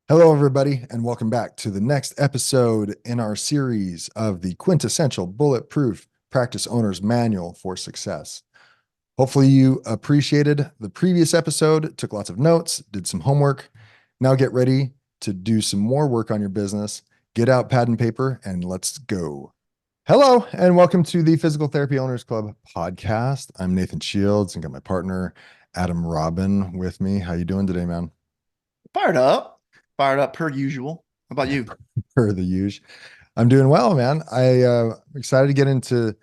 Hello, everybody, and welcome back to the next episode in our series of the quintessential bulletproof practice owner's manual for success. Hopefully, you appreciated the previous episode, took lots of notes, did some homework. Now, get ready to do some more work on your business. Get out pad and paper, and let's go. Hello, and welcome to the Physical Therapy Owners Club podcast. I'm Nathan Shields, and got my partner Adam Robin with me. How you doing today, man? Fired up. Fired up per usual. How about you? Per the usual. I'm doing well, man. I'm excited to get into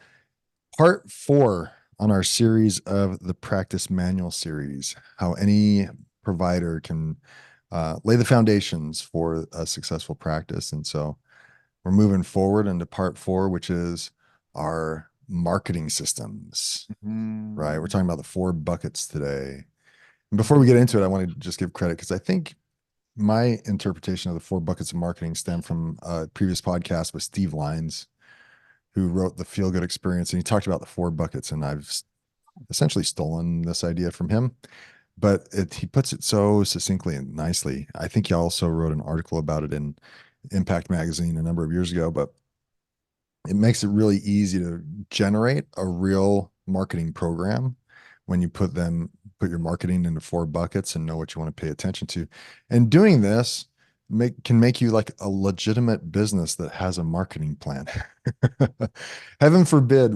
part 4 on our series of the practice manual series, how any provider can lay the foundations for a successful practice. And so we're moving forward into part 4, which is our marketing systems, right? We're Mm, talking about the 4 buckets today. And before we get mhm. into it, I want to just give credit because I think my interpretation of the 4 buckets of marketing stem from a previous podcast with Steve Lines, who wrote the Feel Good Experience, and he talked about the 4 buckets, and I've essentially stolen this idea from him. But he puts it so succinctly and nicely. I think he also wrote an article about it in Impact Magazine a number of years ago. But it makes it really easy to generate a real marketing program when you put your marketing into 4 buckets and know what you want to pay attention to. And doing this can make you like a legitimate business that has a marketing plan. Heaven forbid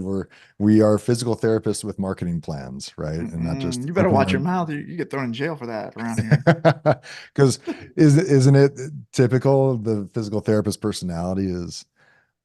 we are physical therapists with marketing plans, right? And not just You better hoping watch our your mouth. You get thrown in jail for that around here. because isn't it typical the physical therapist personality is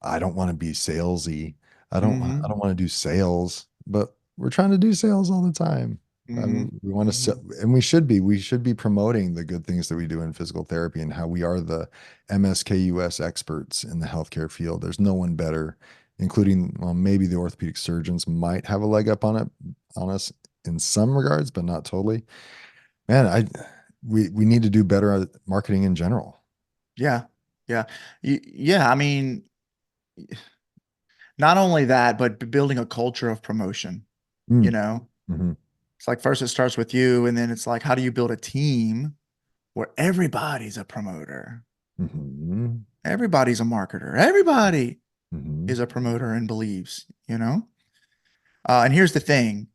I don't want to be salesy. I Hmm don't want to do sales, but we're trying to do sales all the time. We want to sell, hmm and we should be promoting the good things that we do in physical therapy and how we are the MSKUS experts in the healthcare field. There's no one better, including, well, maybe the orthopedic surgeons might have a leg up on us in some regards, but not totally. Man, we need to do better at marketing in general. Yeah. Yeah. Yeah. I mean, not only that, but building a culture of promotion, you Mm, know? mhm, It's like first it starts with you, and then it's like, how do you build a team where everybody's a promoter? mhm, Everybody's a marketer. Everybody mhm. is a promoter and believes. And here's the thing.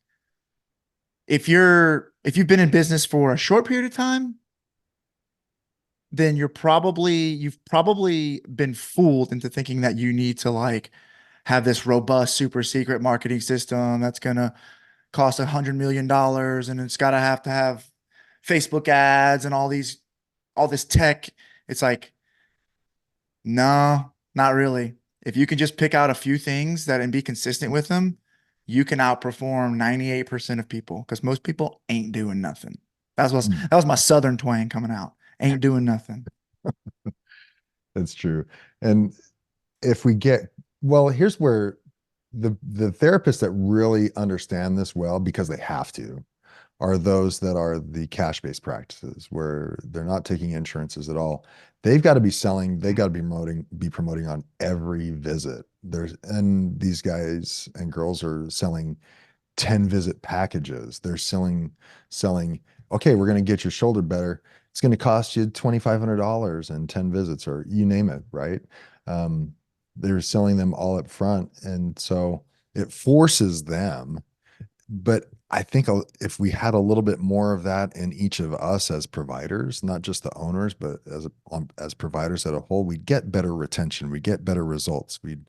If you've been in business for a short period of time, then you've probably been fooled into thinking that you need to like have this robust super secret marketing system that's gonna cost $100 million and it's gotta have to have Facebook ads and all this tech. It's like, no, not really. If you can just pick out a few things that and be consistent with them, you can outperform 98% of people because most people ain't doing nothing. Mm. That was my southern twang coming out. Ain't doing nothing. That's true. And if we get, well, here's where the therapists that really understand this well because they have to are those that are the cash-based practices where they're not taking insurances at all. They've got to be selling, they got to be promoting on every visit. And these guys and girls are selling 10 visit packages. They're selling, okay, we're going to get your shoulder better. It's going to cost you $2,500 and 10 visits, or you name it, right? Um, they're selling them all up front. And so it forces them. But I think if we had a little bit more of that in each of us as providers, not just the owners, but as providers as a whole, we'd get better retention, we get better results. We'd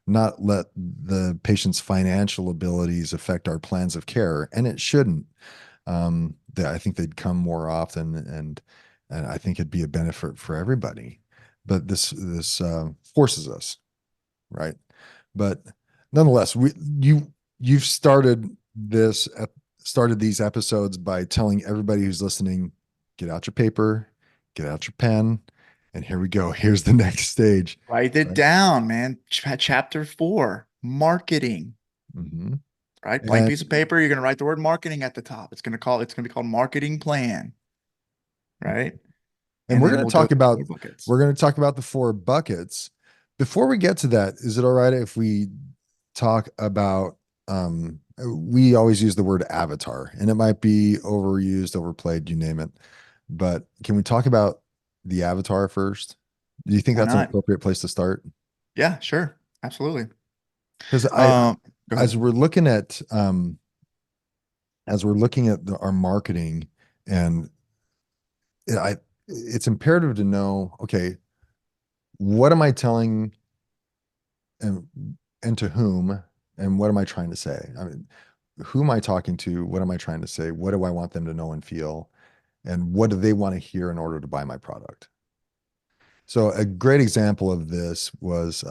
not let the patient's financial abilities affect our plans of care, and it shouldn't. I think they'd come more often, and I think it'd be a benefit for everybody. But this forces us, right? But nonetheless, you've started these episodes by telling everybody who's listening, get out your paper, get out your pen, and here we go. Here's the next stage, Write it right? down, man. Chapter 4, marketing, Mhm. right? Blank And piece of paper. You're going to write the word marketing at the top. It's going to be called marketing plan, right? and And then we'll go through the 4 buckets. we're going to talk about the 4 buckets. Before we get to that, is it all right if we talk about we always use the word avatar, and it might be overused, overplayed, you name it. But can we talk about the avatar first? Do you think Why that's an not? appropriate place to start? Yeah, sure. Absolutely. Because Um, Go ahead. as we're looking at, our marketing, and it, I, it's imperative to know, okay, what am I telling, and to whom, and what am I trying to say? I mean, who am I talking to? What am I trying to say? What do I want them to know and feel? And what do they want to hear in order to buy my product? So a great example of this was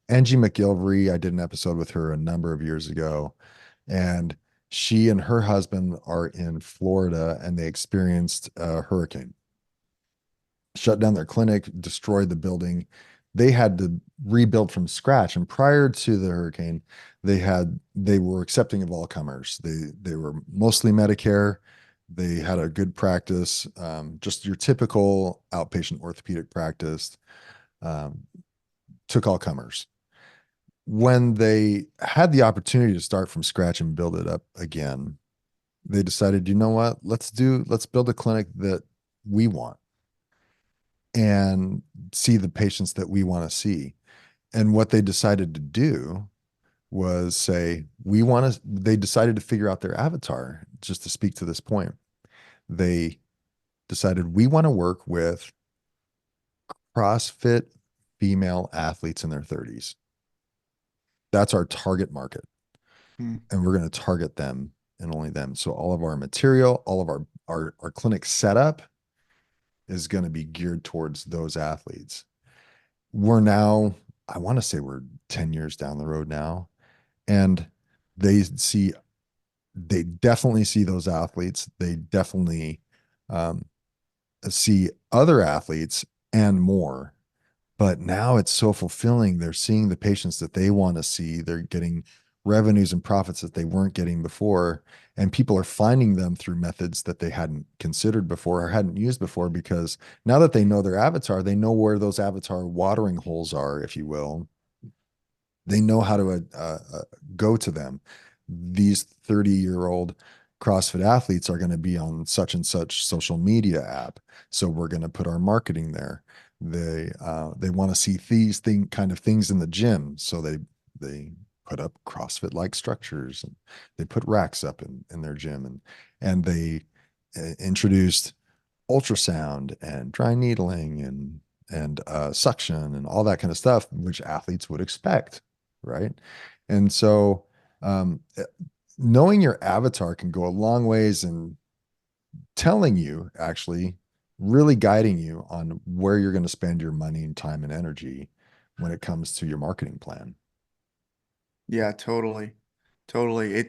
Angie McGilvery. I did an episode with her a number of years ago, and she and her husband are in Florida, and they experienced a hurricane, shut down their clinic, destroyed the building. They had to rebuild from scratch. And prior to the hurricane, they were accepting of all comers. They were mostly Medicare. They had a good practice, just your typical outpatient orthopedic practice. Um, Took all comers. When they had the opportunity to start from scratch and build it up again, they decided, you know what, let's build a clinic that we want and see the patients that we want to see. And what they decided to do was say, they decided to figure out their avatar. Just to speak to this point, they decided we want to work with CrossFit female athletes in their 30s. That's our target market. Hmm. And we're going to target them and only them. So all of our material, all of our clinic setup is going to be geared towards those athletes. We're now, I want to say we're 10 years down the road now, and they see, they definitely see those athletes. They definitely um, see other athletes and more. But now it's so fulfilling. They're seeing the patients that they want to see. They're getting revenues and profits that they weren't getting before. And people are finding them through methods that they hadn't considered before or hadn't used before, because now that they know their avatar, they know where those avatar watering holes are, if you will. They know how to go to them. These 30-year-old CrossFit athletes are going to be on such and such social media app, so we're going to put our marketing there. They want to see these kind of things in the gym, so they put up CrossFit like structures, and they put racks up in their gym, and they introduced ultrasound and dry needling and suction and all that kind of stuff, which athletes would expect, right? And so, knowing your avatar can go a long ways in telling you, actually, really guiding you on where you're going to spend your money and time and energy when it comes to your marketing plan. Yeah, totally. Totally.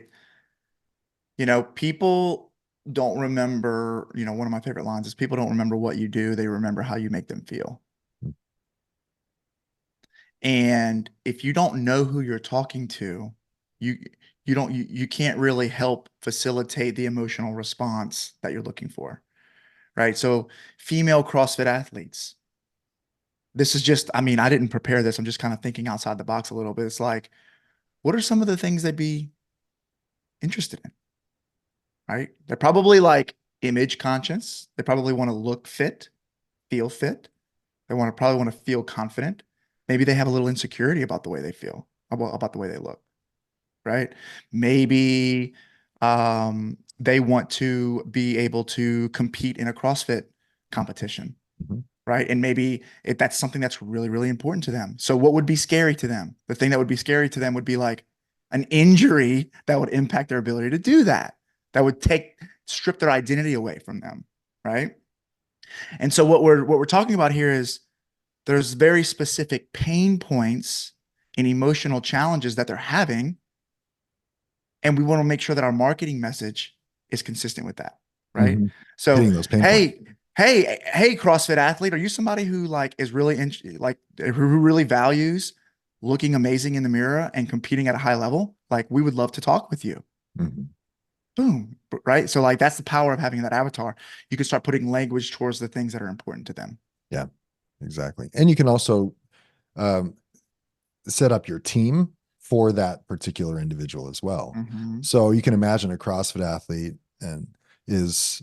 People don't remember, one of my favorite lines is people don't remember what you do, they remember how you make them feel. And if you don't know who you're talking to, you you can't really help facilitate the emotional response that you're looking for, right? So female CrossFit athletes. This is just, I mean, I didn't prepare this. I'm just kind of thinking outside the box a little bit. It's like, what are some of the things they'd be interested in, right? They're probably like image conscious. They probably want to look fit, feel fit. They probably want to feel confident. Maybe they have a little insecurity about the way they feel, about the way they look, right? Maybe they want to be able to compete in a CrossFit competition, Mhm. right? And maybe if that's something that's really, really important to them. So what would be scary to them? The thing that would be scary to them would be like an injury that would impact their ability to do that, that would strip their identity away from them, right? And so what we're talking about here is there's very specific pain points and emotional challenges that they're having, and we want to make sure that our marketing message is consistent with that, right? Mhm. So, Hitting those pain points. hey, CrossFit athlete, are you somebody who like is really like who really values looking amazing in the mirror and competing at a high level? Like, we would love to talk with you. Mhm. Boom, right? So, like, that's the power of having that avatar. You can start putting language towards the things that are important to them. Yeah, exactly. And you can also um, set up your team for that particular individual as well. Hmm. So you can imagine a CrossFit athlete and is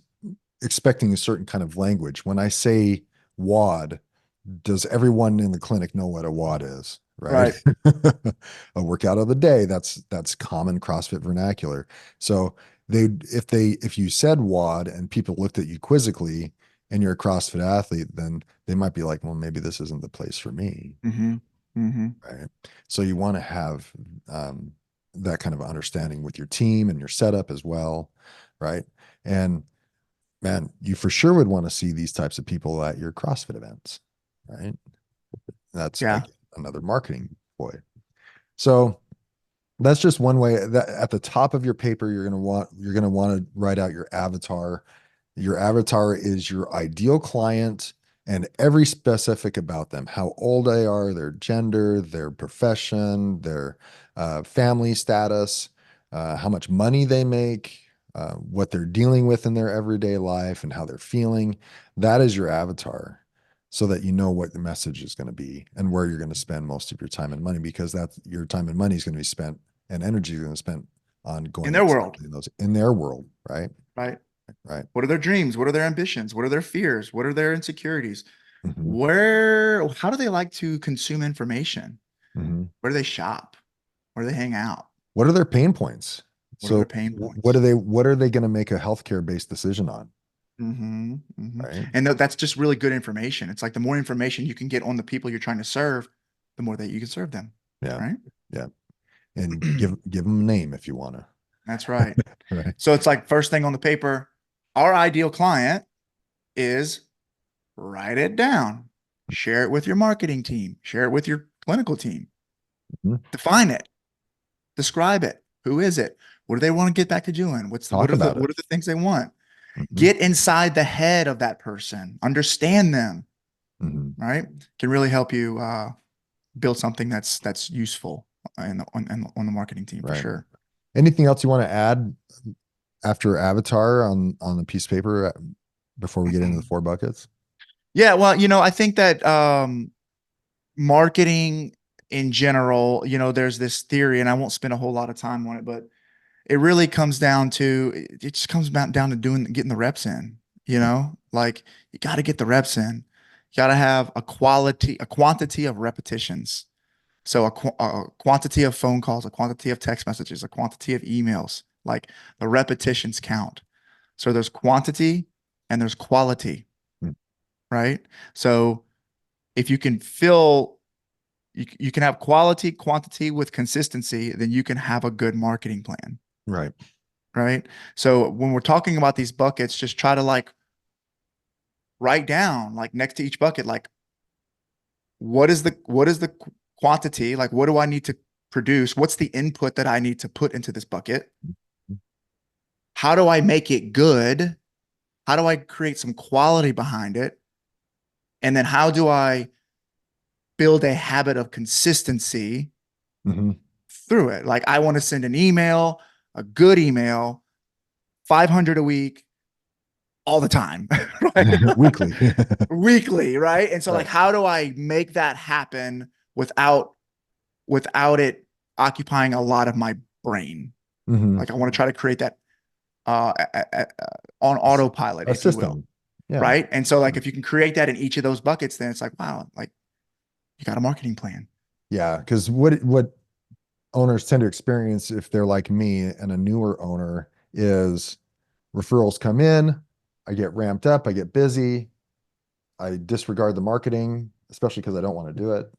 expecting a certain kind of language. When I say WOD, does everyone in the clinic know what a WOD is? Right. Right. A workout of the day. That's common CrossFit vernacular. So if you said WOD and people looked at you quizzically and you're a CrossFit athlete, then they might be like, well, maybe this isn't the place for me. Mm-hmm. Mm-hmm. Right. So you want to have um, that kind of understanding with your team and your setup as well. Right. And man, you for sure would want to see these types of people at your CrossFit events. Right. That's Yeah. again another marketing ploy. So that's just one way that at the top of your paper, you're going to want to write out your avatar. Your avatar is your ideal client and every specific about them, how old they are, their gender, their profession, their family status, how much money they make, what they're dealing with in their everyday life, and how they're feeling. That is your avatar so that you know what the message is going to be and where you're going to spend most of your time and money because that's your time and money is going to be spent and energy is going to spend on In going their world. exactly those in their world, right? Right. Right. What are their dreams? What are their ambitions? What are their fears? What are their insecurities? Hmm. How do they like to consume information? Hmm. Where do they shop? Where do they hang out? What are their pain points? What are their So pain what are points? they going to make a healthcare based decision on? Mm-hmm. Mm-hmm. Right. And that's just really good information. It's like the more information you can get on the people you're trying to serve, the more that you can serve them. Yeah. Right. Yeah. And give them a name if you want to. That's right. Right. So it's like first thing on the paper, our ideal client is write it down, share it with your marketing team, share it with your clinical team, Mhm. define it, describe it. Who is it? What do they want to get back to doing? Talk about it. What are the things they want? Hmm. Get inside the head of that person, understand them, Hmm. right? Can really help you build something that's useful on the marketing team for Right. sure. Anything else you want to add after avatar on the piece of paper before we get into the four buckets? Yeah, well, I think that marketing in general, there's this theory, and I won't spend a whole lot of time on it, but it really comes down to it just comes down to getting the reps in, like you got to get the reps in. You got to have a quantity of repetitions. So a quantity of phone calls, a quantity of text messages, a quantity of emails, like the repetitions count. So there's quantity and there's quality, Mm. right? So if you can fill you can have quality, quantity with consistency, then you can have a good marketing plan, Right. right? So when we're talking about these buckets, just try to like write down like next to each bucket, like what is the quantity? Like what do I need to produce? What's the input that I need to put into this bucket? How do I make it good? How do I create some quality behind it? And then how do I build a habit of consistency Hmm. through it? Like I want to send an email, a good email, 500 a week, all the time, right? Weekly. Weekly, right? And so like Right. how do I make that happen without it occupying a lot of my brain? Hmm. Like I want to try to create that on autopilot, A if you will, system. Yeah. right? And so like if you can create that in each of those buckets, then it's like wow, like you got a marketing plan. Yeah. Because what owners tend to experience if they're like me and a newer owner is referrals come in, I get ramped up, I get busy, I disregard the marketing, especially because I don't want to do it.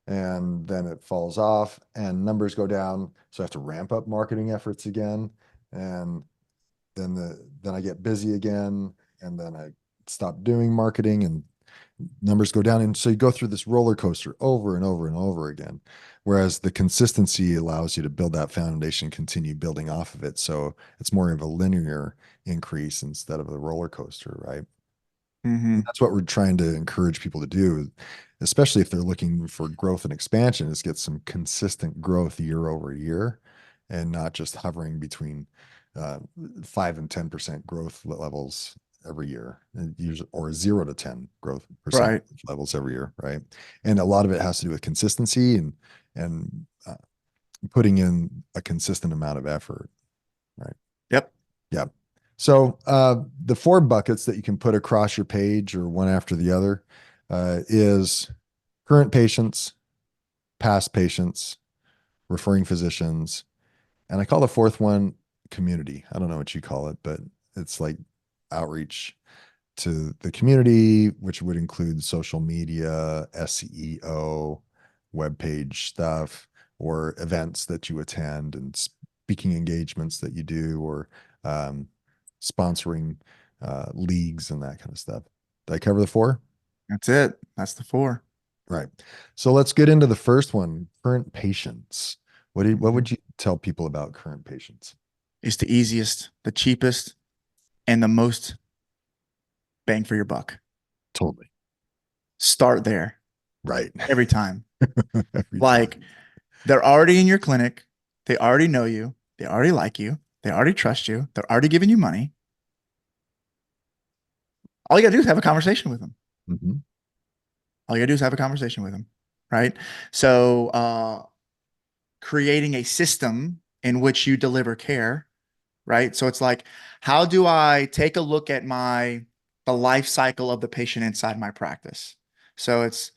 And then it falls off and numbers go down. So I have to ramp up marketing efforts again. And then I get busy again. And then I stop doing marketing and numbers go down. And so you go through this roller coaster over and over and over again. Whereas the consistency allows you to build that foundation, continue building off of it. So it's more of a linear increase instead of a roller coaster, right? And Mm-hmm. that's what we're trying to encourage people to do, especially if they're looking for growth and expansion, is get some consistent growth year over year and not just hovering between 5 and 10% growth levels every year, and usually, or 0 to 10 growth percent Right. levels every year, right? And a lot of it has to do with consistency and putting in a consistent amount of effort, right? Yep. Yeah. So the four buckets that you can put across your page or one after the other is current patients, past patients, referring physicians, and I call the fourth one community. I don't know what you call it, but it's like outreach to the community, which would include social media, SEO, web page stuff, or events that you attend and speaking engagements that you do, or um, sponsoring leagues and that kind of stuff. Did I cover the four? That's it. That's the four. Right. So let's get into the first one, current patients. What Mhm. would you tell people about current patients? It's the easiest, the cheapest, and the most bang for your buck. Totally. Start there Right. every time. Every Like time. they're already in your clinic. They already know you. They already like you. They already trust you. They're already giving you money. All you got to do is have a conversation with them. Mhm. All you got to do is have a conversation with them. Right. So, creating a system in which you deliver care, right? So it's like, how do I take a look at the life cycle of the patient inside my practice? So it's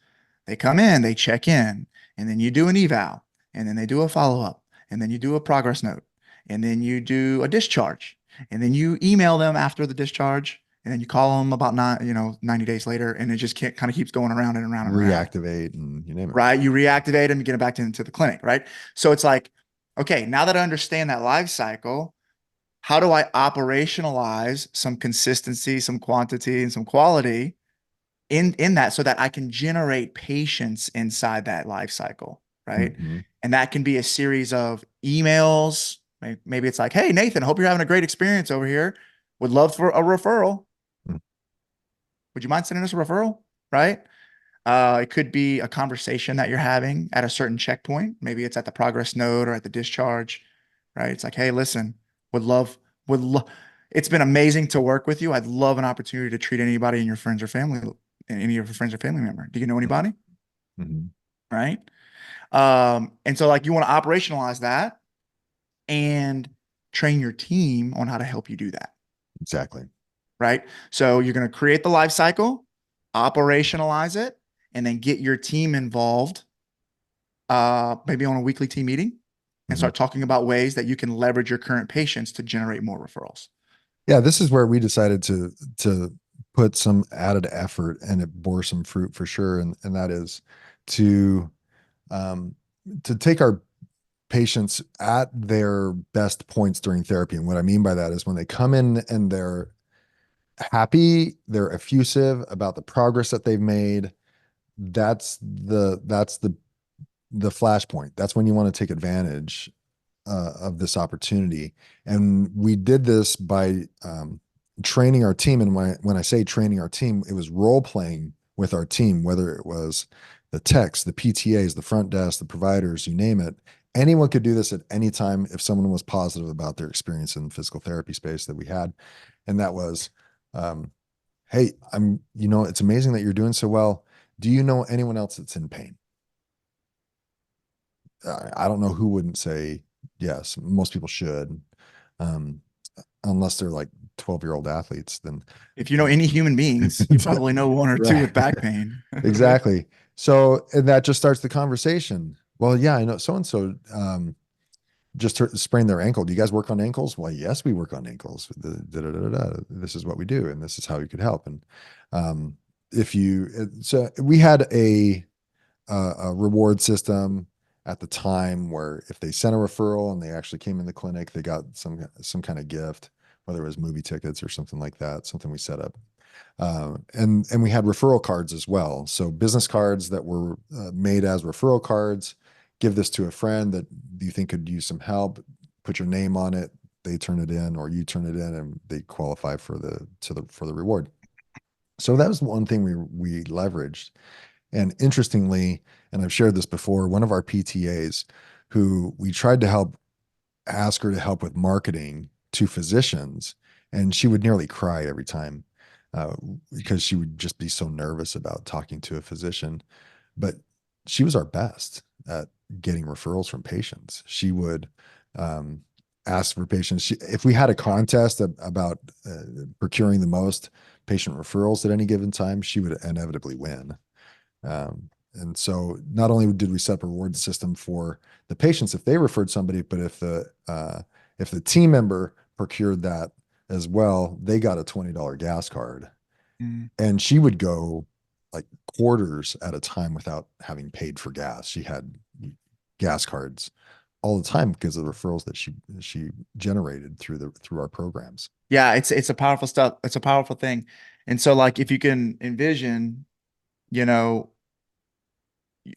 they come in, they check in, and then you do an eval, and then they do a follow-up, and then you do a progress note, and then you do a discharge, and then you email them after the discharge, and then you call them about 90 days later, and it just kind of keeps going around and around and around, Reactivate and you name it. right? You reactivate them, you get them back into the clinic, right? So it's like, okay, now that I understand that life cycle, how do I operationalize some consistency, some quantity, and some quality in that so that I can generate patience inside that life cycle, right? Mhm. And that can be a series of emails. Maybe it's like, hey, Nathan, I hope you're having a great experience over here. Would love for a referral. Mm. Would you mind sending us a referral? Right? It could be a conversation that you're having at a certain checkpoint. Maybe it's at the progress note or at the discharge, right? It's like, hey, listen, would love, would love. It's been amazing to work with you. I'd love an opportunity to treat anybody in your friends or family, any of your friends or family member. Do you know anybody? Mhm. Right. And so like you want to operationalize that and train your team on how to help you do that. Exactly. Right. So you're going to create the life cycle, operationalize it, and then get your team involved maybe on a weekly team meeting and Mhm. start talking about ways that you can leverage your current patients to generate more referrals. Yeah, this is where we decided to put some added effort and it bore some fruit for sure. And that is to um to take our patients at their best points during therapy. And what I mean by that is when they come in and they're happy, they're effusive about the progress that they've made. That's the flashpoint. That's when you want to take advantage of this opportunity. And we did this by training our team. And when I say training our team, it was role playing with our team, whether it was the techs, the PTAs, the front desk, the providers, you name it. Anyone could do this at any time if someone was positive about their experience in the physical therapy space that we had. And that was, um, hey, it's amazing that you're doing so well. Do you know anyone else that's in pain? I don't know who wouldn't say yes. Most people should, um, unless they're like 12-year-old athletes. Then If you know any human beings, you probably know one or two right, with back pain. exactly. So, and that just starts the conversation. Well, yeah, I know so and so just sprained their ankle. Do you guys work on ankles? Well, yes, we work on ankles. This is what we do, and this is how you could help. And um, if you, so we had a reward system at the time where if they sent a referral and they actually came in the clinic, they got some kind of gift, whether it was movie tickets or something like that, something we set up. And we had referral cards as well. So business cards that were made as referral cards. Give this to a friend that you think could use some help. Put your name on it. They turn it in, or you turn it in, and they qualify for the reward. So that was one thing we leveraged. And interestingly, and I've shared this before, one of our PTAs who we tried to ask her to help with marketing to physicians, and she would nearly cry every time uh, because she would just be so nervous about talking to a physician. But she was our best at getting referrals from patients. She would um, ask for patients. If we had a contest about procuring the most patient referrals at any given time, she would inevitably win. And so not only did we set up a reward system for the patients if they referred somebody, but if the team member procured that as well, they got a $20 gas card. Mm. And she would go like quarters at a time without having paid for gas. She had gas cards all the time because of the referrals that she generated through our programs. Yeah, it's a powerful stuff. It's a powerful thing. And so like if you can envision, you know,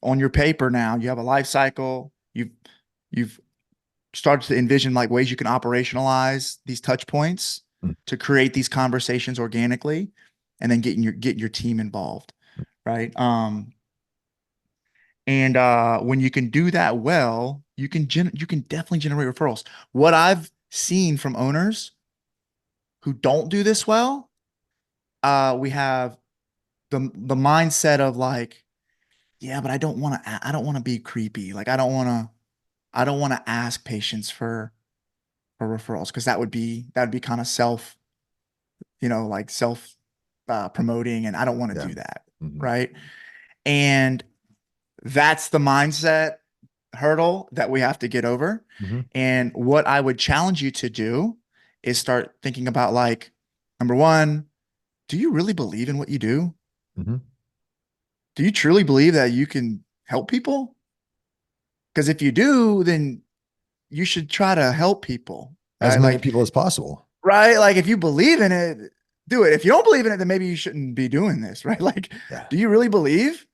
on your paper now, you have a life cycle, you've started to envision like ways you can operationalize these touch points Mm. to create these conversations organically and then getting your team involved, right? And when you can do that well, you can definitely generate referrals. What I've seen from owners who don't do this well, we have the mindset of like, yeah, but I don't want to be creepy. Like I don't want to ask patients for referrals because that would be kind of self, like self promoting, and I don't want to Yeah. do that, Mm-hmm. right? And that's the mindset hurdle that we have to get over. Mm-hmm. And what I would challenge you to do is start thinking about like, number one, do you really believe in what you do? Mm-hmm. Do you truly believe that you can help people? Because if you do, then you should try to help people, As right? many Like, people as possible. right? Like if you believe in it, do it. If you don't believe in it, then maybe you shouldn't be doing this, right? Like, Yeah. do you really believe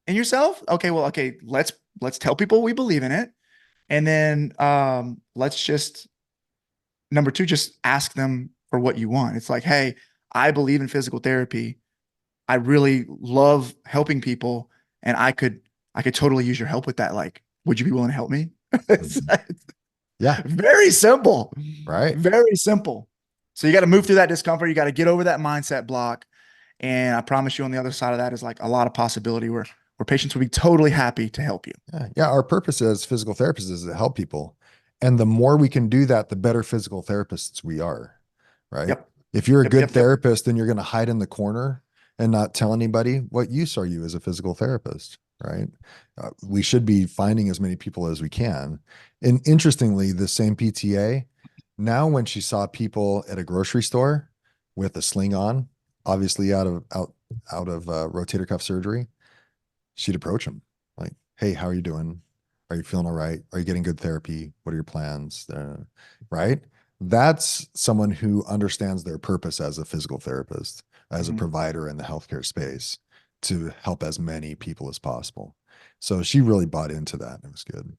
in yourself? Okay, well, okay, let's tell people we believe in it. And then let's just number two, just ask them for what you want. It's like, hey, I believe in physical therapy. I really love helping people, and I could totally use your help with that. Like, would you be willing to help me? It's Mhm. Yeah. very simple. Right. Very simple. So you got to move through that discomfort. You got to get over that mindset block. And I promise you on the other side of that is like a lot of possibility where patients would be totally happy to help you. Yeah. Yeah. Our purpose as physical therapists is to help people. And the more we can do that, the better physical therapists we are. Right. Yep. If you're a Yep. good Yep. Yep. therapist, then you're going to hide in the corner and not tell anybody. What use are you as a physical therapist? Right. We should be finding as many people as we can. And interestingly, the same PTA, now when she saw people at a grocery store with a sling on, obviously out of rotator cuff surgery, she'd approach them like, "Hey, how are you doing? Are you feeling all right? Are you getting good therapy? What are your plans?" Right? That's someone who understands their purpose as a physical therapist, as a Mhm. provider in the healthcare space to help as many people as possible. So she really bought into that. It was good.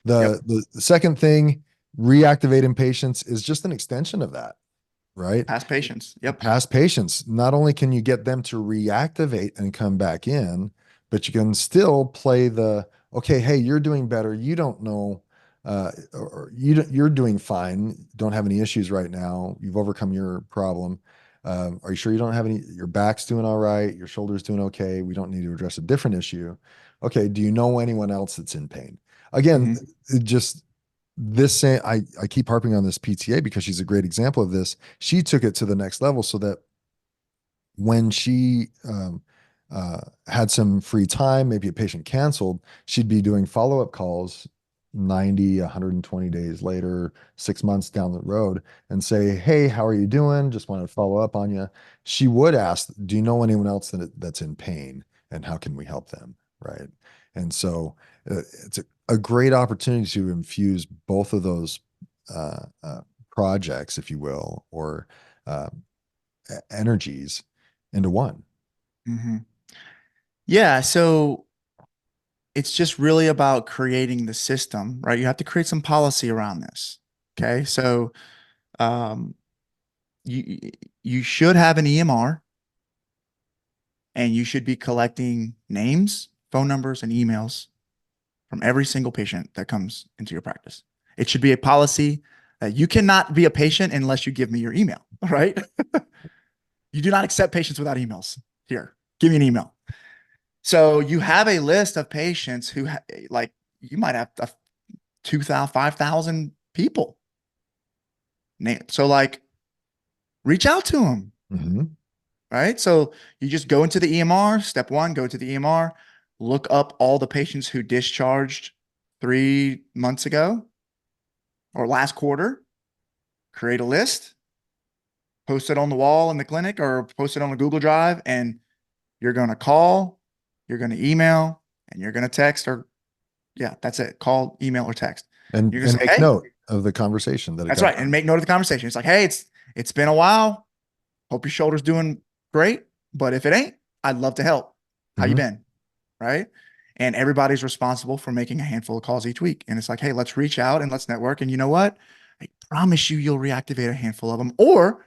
Yep. The second thing, reactivating patients is just an extension of that, right? Past patients. Yep. Past patients, not only can you get them to reactivate and come back in, but you can still play the, okay, hey, you're doing better. You don't know, or you're doing fine. Don't have any issues right now. You've overcome your problem. Are you sure you don't have any, your back's doing all right? Your shoulder's doing okay. We don't need to address a different issue. Okay. Do you know anyone else that's in pain? Again, Mhm. it just, this same, I keep harping on this PTA because she's a great example of this. She took it to the next level so that when she had some free time, maybe a patient canceled, she'd be doing follow-up calls 90, 120 days later, 6 months down the road, and say, "Hey, how are you doing? Just wanted to follow up on you." She would ask, "Do you know anyone else that's in pain, and how can we help them?" Right. And so it's a great opportunity to infuse both of those uh, uh, projects, if you will, or uh, energies into one. Mhm. Yeah. So it's just really about creating the system, right? You have to create some policy around this. Okay. So um, you you should have an EMR and you should be collecting names, phone numbers, and emails from every single patient that comes into your practice. It should be a policy that you cannot be a patient unless you give me your email, right? You do not accept patients without emails. Here, give me an email. So you have a list of patients who like you might have 2,000, 5,000 people. So like reach out to them, Hmm. right? So you just go into the EMR. Step one, go to the EMR, look up all the patients who discharged 3 months ago or last quarter, create a list, post it on the wall in the clinic or post it on a Google Drive, and you're going to call, you're going to email, and you're going to text or yeah, that's it. Call, email, or text. You're going to And say, make hey, note of the conversation that it that's got right. And done. make note of the conversation. It's like, hey, it's been a while. Hope your shoulder's doing great. But if it ain't, I'd love to help. How you Hmm. been? Right. And everybody's responsible for making a handful of calls each week. And it's like, hey, let's reach out and let's network. And you know what? I promise you'll reactivate a handful of them, or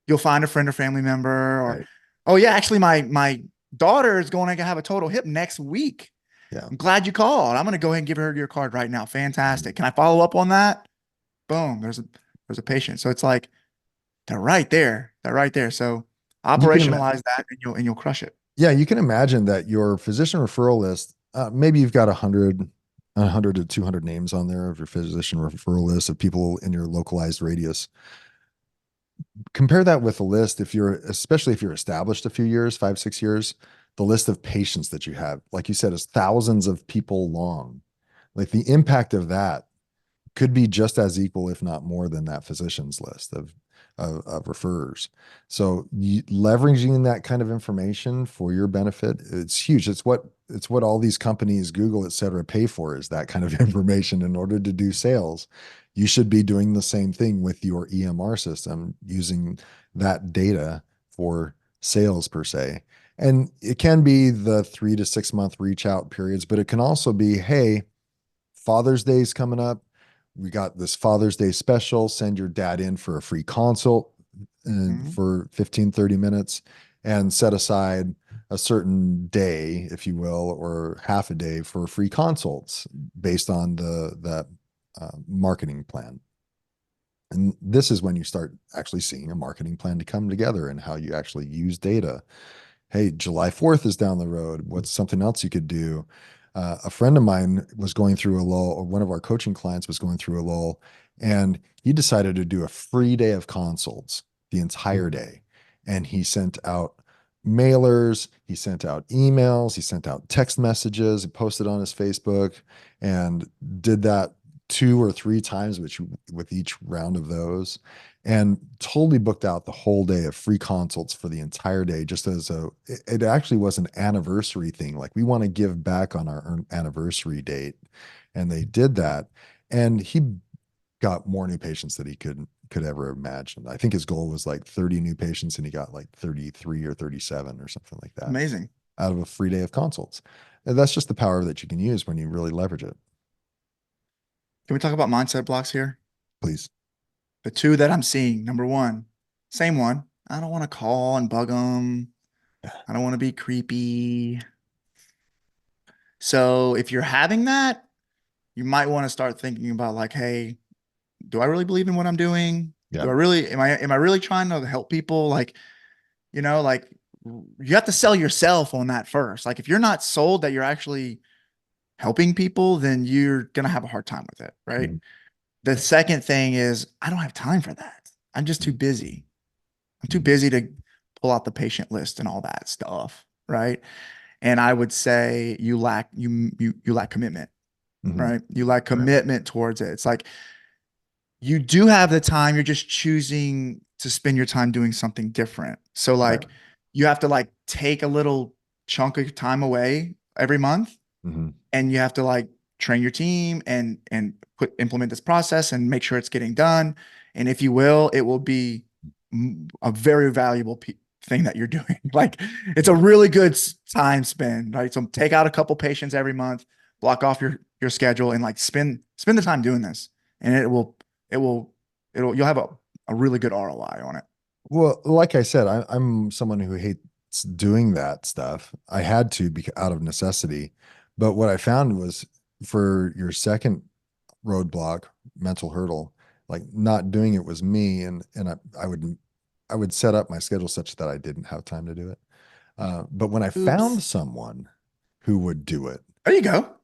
you'll find a friend or family member, or, Right. oh yeah, actually my daughter is going to have a total hip next week. Yeah. I'm glad you called. I'm going to go ahead and give her your card right now. Mhm. Fantastic. Can I follow up on that? Boom. There's a patient. So it's like they're right there. They're right there. So You can imagine. operationalize that and you'll crush it. Yeah, you can imagine that your physician referral list, maybe you've got 100 to 200 names on there of your physician referral list of people in your localized radius. Compare that with a list if you're, especially if you're established a few years, 5, 6 years, the list of patients that you have, like you said, is thousands of people long. Like the impact of that could be just as equal, if not more, than that physician's list of referrers. So leveraging that kind of information for your benefit, it's huge. It's what all these companies, Google, et cetera, pay for is that kind of information in order to do sales. You should be doing the same thing with your EMR system, using that data for sales per se. And it can be the 3 to 6 month reach out periods, but it can also be, hey, Father's Day is coming up. We got this Father's Day special. Send your dad in for a free consult and Mhm. for 15, 30 minutes and set aside a certain day, if you will, or half a day for free consults based on that marketing plan. And this is when you start actually seeing a marketing plan to come together and how you actually use data. Hey, July 4th is down the road. What's something else you could do? A friend of mine was going through a lull, or one of our coaching clients was going through a lull, and he decided to do a free day of consults the entire day. And he sent out mailers, he sent out emails, he sent out text messages, he posted on his Facebook, and did that 2 or 3 times, which with each round of those, and totally booked out the whole day of free consults for the entire day, just as it actually was an anniversary thing. Like, we want to give back on our anniversary date. And they did that. And he got more new patients than he could ever imagine. I think his goal was like 30 new patients, and he got like 33 or 37 or something like that Amazing. out of a free day of consults. And that's just the power that you can use when you really leverage it. Can we talk about mindset blocks here? Please. The two that I'm seeing, number one, same one. I don't want to call and bug them. I don't want to be creepy. So if you're having that, you might want to start thinking about like, hey, do I really believe in what I'm doing? Yeah. Do I really am I really trying to help people? Like, like you have to sell yourself on that first. Like if you're not sold that you're actually helping people, then you're gonna have a hard time with it, right? Mhm. The second thing is I don't have time for that. I'm just too busy. I'm too Mhm. busy to pull out the patient list and all that stuff, right? And I would say you lack commitment, Mhm. right? You lack Right. commitment towards it. It's like you do have the time, you're just choosing to spend your time doing something different. So Right. like you have to like take a little chunk of time away every month Mhm. and you have to like train your team and implement this process and make sure it's getting done. And if you will, it will be a very valuable thing that you're doing. Like it's a Yeah. really good time spend, right? So take out a couple patients every month, block off your schedule, and like spend the time doing this, and it will you'll have a really good ROI on it. Well, like I said, I'm someone who hates doing that stuff. I had to out of necessity. But what I found was, for your second roadblock, mental hurdle, like, not doing it was me. And I would set up my schedule such that I didn't have time to do it. But when I found Oops. someone who would do it, There you go.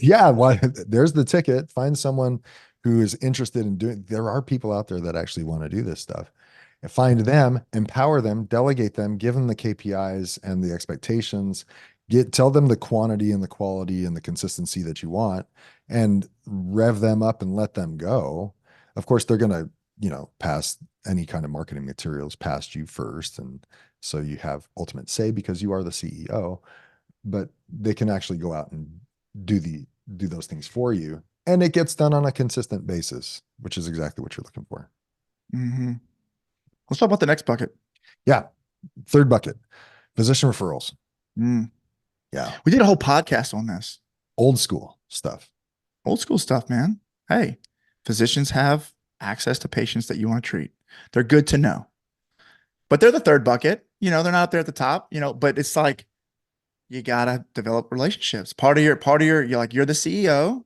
yeah, well, there's the ticket. Find someone who is interested in doing, there are people out there that actually want to do this stuff. And find them, empower them, delegate them, give them the KPIs and the expectations, tell them the quantity and the quality and the consistency that you want, and rev them up and let them go. Of course, they're going to, pass any kind of marketing materials past you first. And so you have ultimate say because you are the CEO, but they can actually go out and do those things for you. And it gets done on a consistent basis, which is exactly what you're looking for. Mm-hmm. Let's talk about the next bucket. Yeah. Third bucket, physician referrals. Mm. Yeah. We did a whole podcast on this. Old school stuff. Old school stuff, man. Hey, physicians have access to patients that you want to treat. They're good to know, but they're the third bucket. They're not up there at the top, but it's like, you gotta develop relationships. You're the CEO.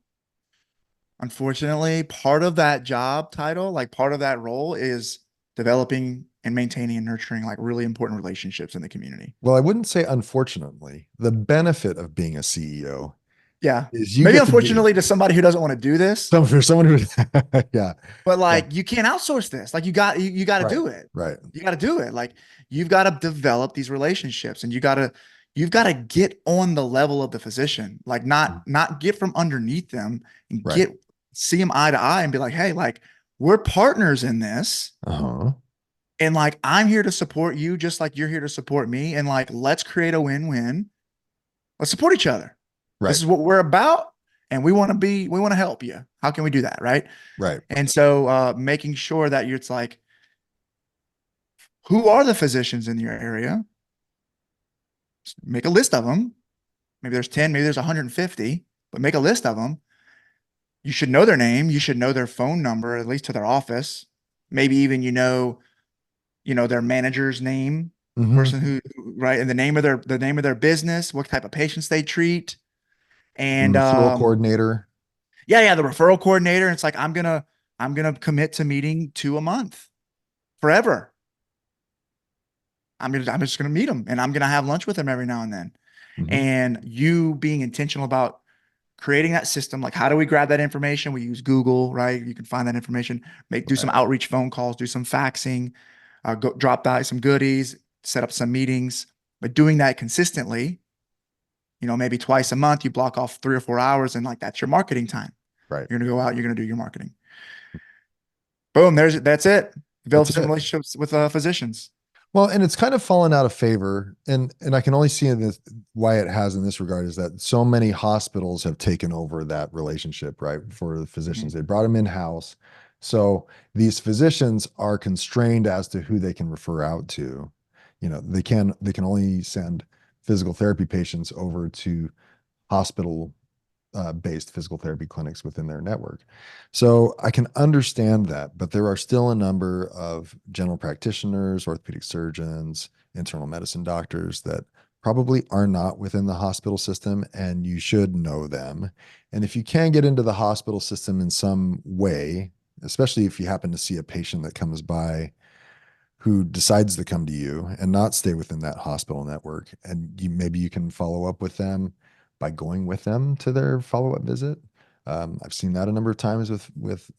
Unfortunately, part of that job title, like part of that role is developing and maintaining and nurturing like really important relationships in the community. Well, I wouldn't say unfortunately. The benefit of being a CEO Yeah. is you Maybe get to be unfortunately to somebody who doesn't want to do this, for someone who, yeah, but yeah, like you can't outsource this. Like you got to right, do it. right, You got to do it. Like you've got to develop these relationships and you've got to get on the level of the physician, like not get from underneath them and right. see them eye to eye and be like, hey, like we're partners in this. Uh-huh. And like, I'm here to support you just like you're here to support me. And like, let's create a win-win. Let's support each other. This Right, is what we're about. And we want to help you. How can we do that? Right. right, And so making sure that it's like, who are the physicians in your area? Make a list of them. Maybe there's 10, maybe there's 150, but make a list of them. You should know their name. You should know their phone number, at least to their office. Maybe even, their manager's name, the hmm, person right, and the name of their business, what type of patients they treat. And referral coordinator. yeah, the referral coordinator. And it's like, I'm gonna commit to meeting 2 a month forever. I'm just gonna meet them and I'm gonna have lunch with them every now and then. Hmm. And you being intentional about creating that system, like how do we grab that information? We use Google, right? You can find that information, do some Right, outreach phone calls, do some faxing, go drop by some goodies, set up some meetings, but doing that consistently, maybe twice a month, you block off 3 or 4 hours and like that's your marketing time. right. You're gonna go out, you're gonna do your marketing. Boom, that's it. Develop That's some it. relationships with physicians. Well, and it's kind of fallen out of favor, and I can only see in this why it has in this regard is that so many hospitals have taken over that relationship, right? For the physicians, Mhm. they brought them in house, so these physicians are constrained as to who they can refer out to. They can only send physical therapy patients over to hospital based physical therapy clinics within their network. So I can understand that, but there are still a number of general practitioners, orthopedic surgeons, internal medicine doctors that probably are not within the hospital system, and you should know them. And if you can get into the hospital system in some way, especially if you happen to see a patient that comes by who decides to come to you and not stay within that hospital network, and maybe you can follow up with them by going with them to their follow-up visit. I've seen that a number of times with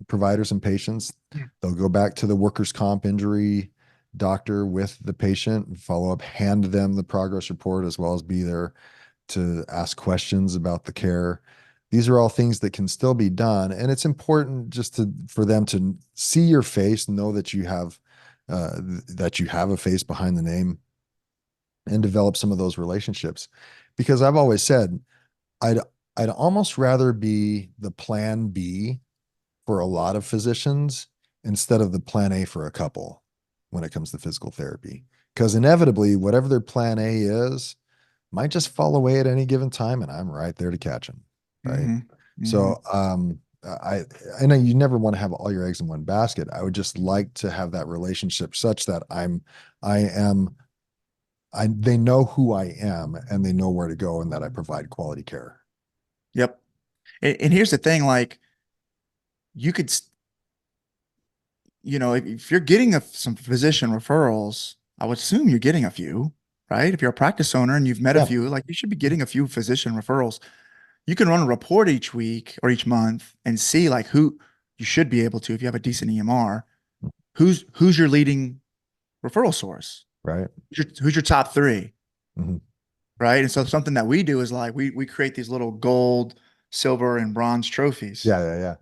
providers and patients. They'll go back to the workers' comp injury doctor with the patient, follow up, hand them the progress report, as well as be there to ask questions about the care. These are all things that can still be done, and it's important just for them to see your face, know that you have a face behind the name, and develop some of those relationships. Because I've always said I'd I'd almost rather be the plan B for a lot of physicians instead of the plan A for a couple when it comes to physical therapy. Because inevitably, whatever their plan A is, might just fall away at any given time, and I'm right there to catch them. Right. Hmm. Hmm. So, I know you never want to have all your eggs in one basket. I would just like to have that relationship such that I am, they know who I am and they know where to go and that I provide quality care. Yep. And here's the thing, like you could, if you're getting some physician referrals, I would assume you're getting a few, right? If you're a practice owner and you've met a Yeah. few, like you should be getting a few physician referrals. you can run a report each week or each month and see like who you should be able to, if you have a decent EMR, who's your leading referral source? Right. Who's your top three? Mhm. Right. And so something that we do is like we create these little gold, silver, and bronze trophies. Yeah, yeah, yeah.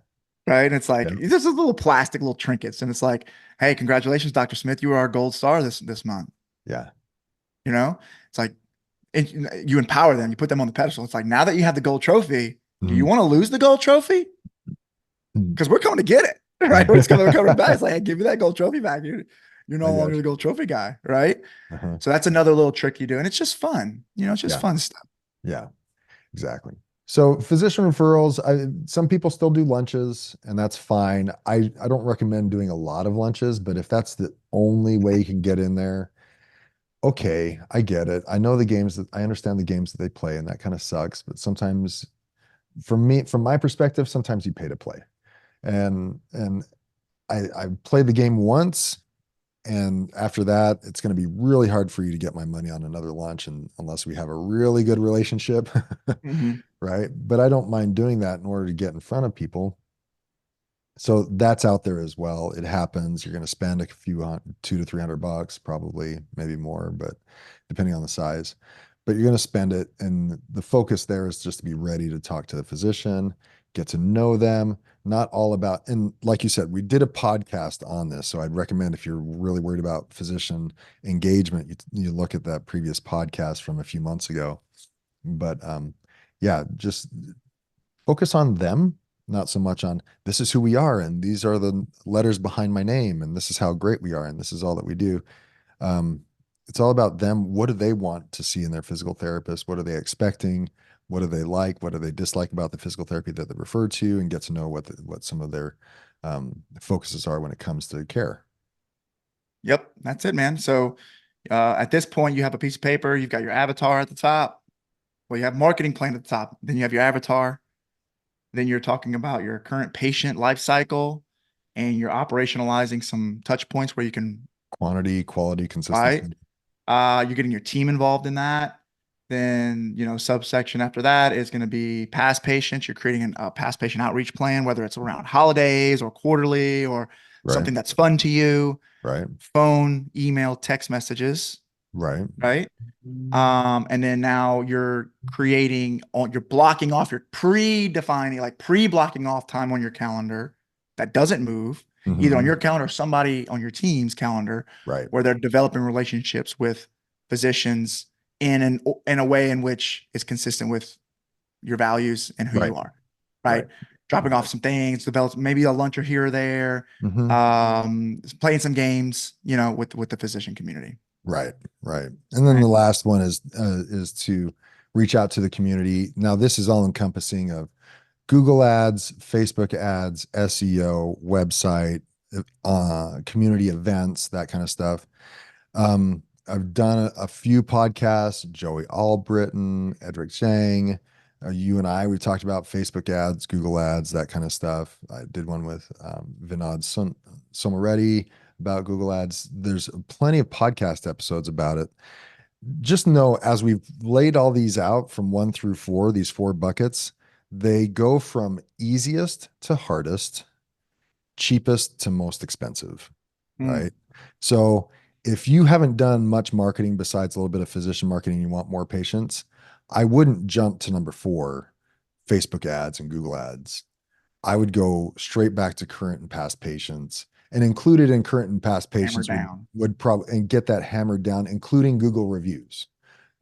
Right. And it's like Yeah. this is little plastic little trinkets. And it's like, hey, congratulations, Dr. Smith. You were our gold star this month. Yeah. You know, it's like you empower them, you put them on the pedestal. It's like now that you have the gold trophy, do you Mhm. want to lose the gold trophy? Mhm. Because we're coming to get it. Right. We're coming back. It's like, hey, give me that gold trophy back. You're I no longer got the you. gold trophy guy. Right. Uh-huh. So that's another little trick you do. And it's just fun. It's just Yeah. fun stuff. Yeah. Exactly. So physician referrals, some people still do lunches, and that's fine. I don't recommend doing a lot of lunches, but if that's the only way you can get in there, okay, I get it. I know the games that I understand the games that they play, and that kind of sucks. But sometimes, from my perspective, sometimes you pay to play. And I played the game once, and after that, it's going to be really hard for you to get my money on another lunch, and unless we have a really good relationship. Mhm. Right? But I don't mind doing that in order to get in front of people. So that's out there as well. It happens. You're going to spend a few two to 300 bucks, probably, maybe more, but depending on the size. But you're going to spend it, and the focus there is just to be ready to talk to the physician, get to know them. Not all about, and like you said, we did a podcast on this, so I'd recommend if you're really worried about physician engagement, you look at that previous podcast from a few months ago. But yeah, just focus on them, not so much on this is who we are and these are the letters behind my name and this is how great we are and this is all that we do. Um, it's all about them. What do they want to see in their physical therapist? What are they expecting? What do they like? What do they dislike about the physical therapy that they refer to, and get to know what some of their focuses are when it comes to care. Yep. That's it, man. So at this point, you have a piece of paper, you've got your avatar at the top. Well, you have marketing plan at the top. Then you have your avatar. Then you're talking about your current patient life cycle and you're operationalizing some touch points where you can, Quantity, quality, right? consistency. You're getting your team involved in that. Then, subsection after that is going to be past patients. You're creating a past patient outreach plan, whether it's around holidays or quarterly or Right, something that's fun to you, right, phone, email, text messages, right, right? And then now you're blocking off, you're pre-defining, like pre-blocking off time on your calendar that doesn't move, either on hmm, your calendar or somebody on your team's calendar, right, where they're developing relationships with physicians in a way in which is consistent with your values and who right, you are, right, right? Dropping off some things, develop maybe a lunch or here or there, hmm, playing some games, with the physician community. right, right. And then the Right. last one is to reach out to the community. Now, this is all encompassing of Google ads, Facebook ads, SEO, website, community events, that kind of stuff. I've done a few podcasts, Joey Albritton, Edric Zhang, you and we talked about Facebook ads, Google ads, that kind of stuff. I did one with Somaretti about Google ads. There's plenty of podcast episodes about it. Just know as we've laid all these out from 1 through 4, these 4 buckets, they go from easiest to hardest, cheapest to most expensive, Mm, right? So if you haven't done much marketing besides a little bit of physician marketing, you want more patients, I wouldn't jump to number 4, Facebook ads and Google ads. I would go straight back to current and past patients, and included in current and past hammer patients would down. would probably and get that hammered down, including Google reviews.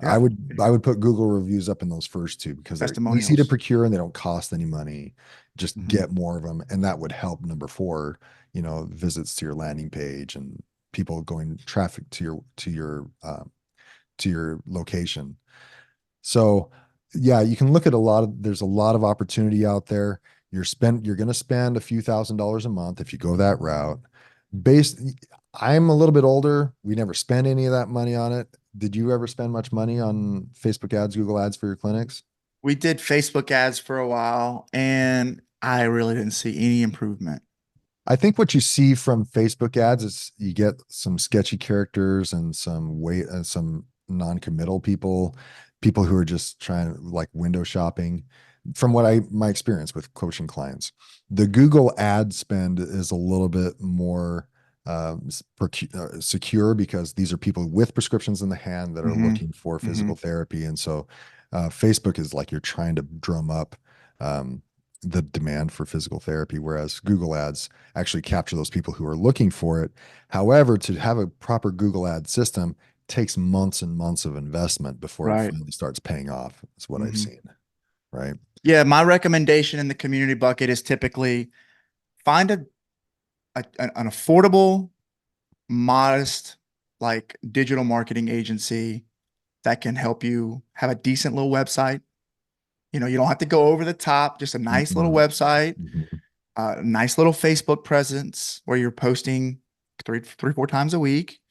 I Yeah. would I would put Google reviews up in those first 2 because they're easy to Testimonials. procure and they don't cost any money. Just Mhm. get more of them, and that would help number 4, visits to your landing page and people going traffic to your location. So yeah, you can look at there's a lot of opportunity out there. You're going to spend a few $1,000s a month if you go that route. Based, I'm a little bit older. We never spent any of that money on it. Did you ever spend much money on Facebook ads, Google ads for your clinics? We did Facebook ads for a while, and I really didn't see any improvement. I think what you see from Facebook ads is you get some sketchy characters and some non-committal people, people who are just trying like window shopping. from what my experience with coaching clients, the Google ad spend is a little bit more secure because these are people with prescriptions in the hand that are Hmm. looking for Hmm. physical therapy. And so Facebook is like you're trying to drum up um, the demand for physical therapy, whereas Google ads actually capture those people who are looking for it. However, to have a proper Google ad system takes months and months of investment before it Right. finally starts paying off, is what I've Hmm. seen. Right. Yeah, my recommendation in the community bucket is typically find an affordable, modest, like digital marketing agency that can help you have a decent little website. You don't have to go over the top, just a nice little Mhm. website, Mhm. a nice little Facebook presence where you're posting three, 4 times a week.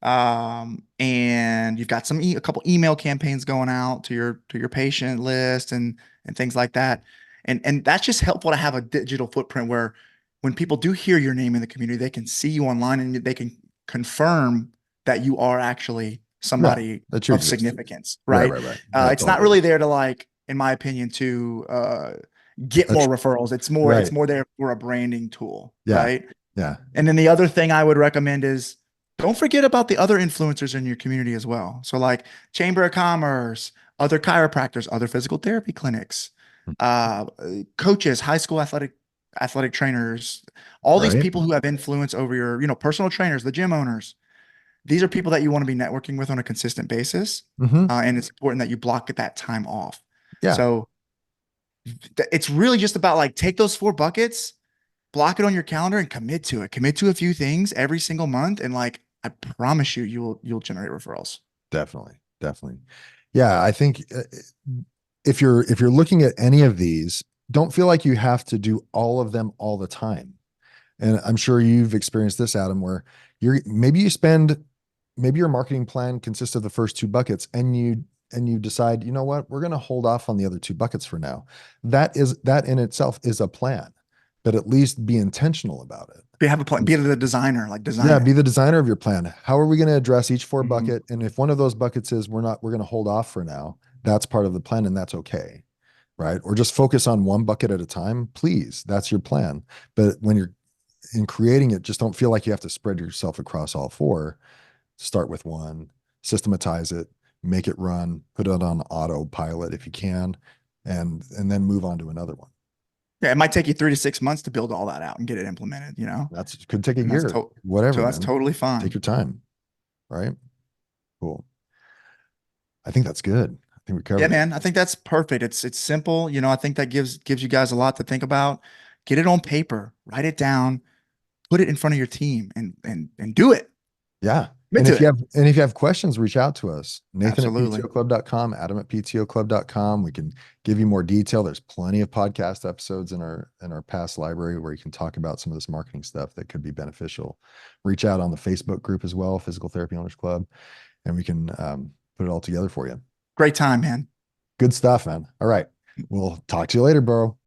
And you've got a couple email campaigns going out to your patient list and things like that. And that's just helpful to have a digital footprint where when people do hear your name in the community, they can see you online and they can confirm that you are actually Yeah, somebody that you of exist. significance, Right, right? right, right. Yeah, It's not totally. really there to like, in my opinion, to get more Attr- referrals. It's right. more there for a branding tool, Yeah. right? Yeah. And then the other thing I would recommend is don't forget about the other influencers in your community as well. So like Chamber of Commerce, other chiropractors, other physical therapy clinics, uh, coaches, high school athletic trainers, all these Right. people who have influence over your, personal trainers, the gym owners. These are people that you want to be networking with on a consistent basis. Hmm. And it's important that you block that time off. Yeah, So it's really just about like take those 4 buckets, block it on your calendar and commit to it. Commit to a few things every single month. And like, I promise you, you'll generate referrals. definitely. Definitely. Yeah, I think if you're looking at any of these, don't feel like you have to do all of them all the time. And I'm sure you've experienced this, Adam, where maybe your marketing plan consists of the first two buckets and you decide, you know what, we're going to hold off on the other two buckets for now. That in itself is a plan, but at least be intentional about it. Have a plan, be the designer, like design Yeah, it. be the designer of your plan. How are we going to address each four Mhm. bucket? And if one of those buckets is we're going to hold off for now, that's part of the plan and that's okay. Right. Or just focus on one bucket at a time. Please, that's your plan. But when you're in creating it, just don't feel like you have to spread yourself across all four. Start with one, systematize it, make it run, put it on autopilot if you can, and then move on to another one. Yeah, it might take you 3 to 6 months to build all that out and get it implemented, That's could take a and that's year, whatever, so that's man. totally Take fine. your time. Right. Cool. I think that's good. I think we Yeah, covered it. man, I think that's perfect. It's simple. I think that gives you guys a lot to think about. Get it on paper, write it down, put it in front of your team and do it. Yeah. Commit to it. And if you have questions, reach out to us. Nathan at Absolutely. ptoclub.com, Adam at ptoclub.com. We can give you more detail. There's plenty of podcast episodes in our past library where you can talk about some of this marketing stuff that could be beneficial. Reach out on the Facebook group as well, Physical Therapy Owners Club, and we can put it all together for you. Great time, man. Good stuff, man. All right. We'll talk to you later, bro.